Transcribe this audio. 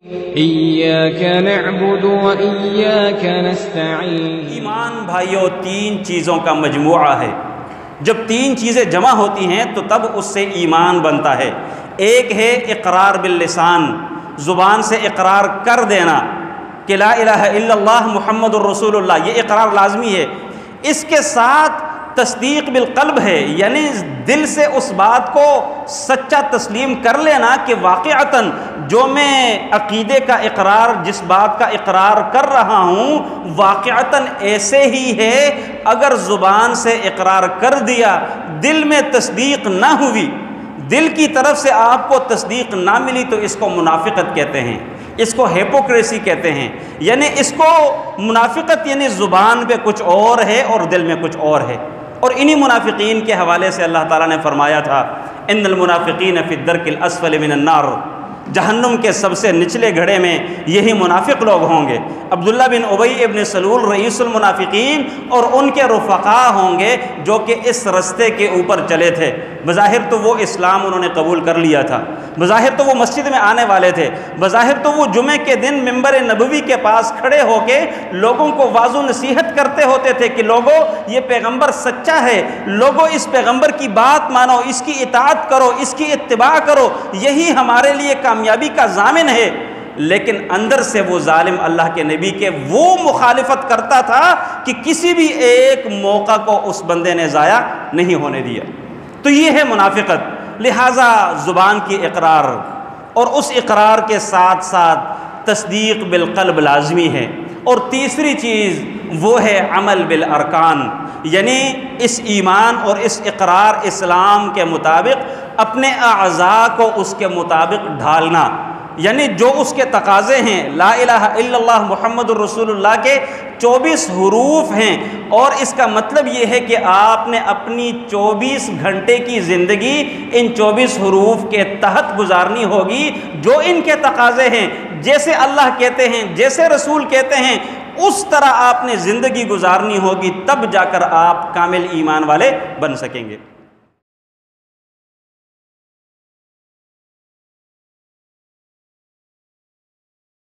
إياك نعبد وإياك نستعين۔ ایمان بھائیو تین چیزوں کا مجموعہ ہے۔ جب تین چیزیں جمع ہوتی ہیں تو تب اس سے ایمان بنتا ہے۔ ایک ہے اقرار باللسان، زبان سے اقرار کر دینا کہ لا الہ الا اللہ محمد الرسول اللہ، یہ اقرار لازمی ہے۔ اس کے ساتھ تصدیق بالقلب ہے، یعنی دل سے اس بات کو سچا تسلیم کر لینا کہ واقعتاً جو میں عقیدے کا اقرار، جس بات کا اقرار کر رہا ہوں واقعتاً ایسے ہی ہے۔ اگر زبان سے اقرار کر دیا، دل میں تصدیق نہ ہوئی، دل کی طرف سے آپ کو تصدیق نہ ملی، تو اس کو منافقت کہتے ہیں، اس کو ہیپوکریسی کہتے ہیں۔ یعنی اس کو منافقت یعنی زبان پہ کچھ اور ہے اور دل میں کچھ اور ہے۔ اور انہی منافقین کے حوالے سے اللہ تعالیٰ نے فرمایا تھا ان المنافقین فی الدرک الاسفل من النار، جہنم کے سب سے نچلے گھڑے میں یہی منافق لوگ ہوں گے۔ عبداللہ بن ابی ابن سلول رئیس المنافقین اور ان کے رفقا ہوں گے جو کہ اس رستے کے اوپر چلے تھے۔ بظاہر تو وہ اسلام انہوں نے قبول کر لیا تھا، بظاہر تو وہ مسجد میں آنے والے تھے، بظاہر تو وہ جمعے کے دن منبر نبوی کے پاس کھڑے ہو کے لوگوں کو واعظ و نصیحت کرتے ہوتے تھے کہ لوگوں یہ پیغمبر سچا ہے، لوگوں اس پیغمبر کی بات مانو، اس کی اطاعت کرو، اس کی اتباع کرو، یہی ہمارے لیے کامیابی کا ضامن ہے۔ لیکن اندر سے وہ ظالم اللہ کے نبی کے وہ مخالفت کرتا تھا کہ کسی بھی ایک موقع کو اس بندے نے ضائع نہیں ہونے دیا۔ تو یہ ہے منافقت۔ لہٰذا زبان کی اقرار اور اس اقرار کے ساتھ ساتھ تصدیق بالقلب لازمی ہے۔ اور تیسری چیز وہ ہے عمل بالارکان، یعنی اس ایمان اور اس اقرار اسلام کے مطابق اپنے اعضاء کو اس کے مطابق ڈھالنا، یعنی جو اس کے تقاضے ہیں۔ لا الہ الا اللہ محمد الرسول اللہ کے 24 حروف ہیں، اور اس کا مطلب یہ ہے کہ آپ نے اپنی 24 گھنٹے کی زندگی ان 24 حروف کے تحت گزارنی ہوگی۔ جو ان کے تقاضے ہیں، جیسے اللہ کہتے ہیں، جیسے رسول کہتے ہیں، اس طرح آپ نے زندگی گزارنی ہوگی، تب جا کر آپ کامل ایمان والے بن سکیں گے۔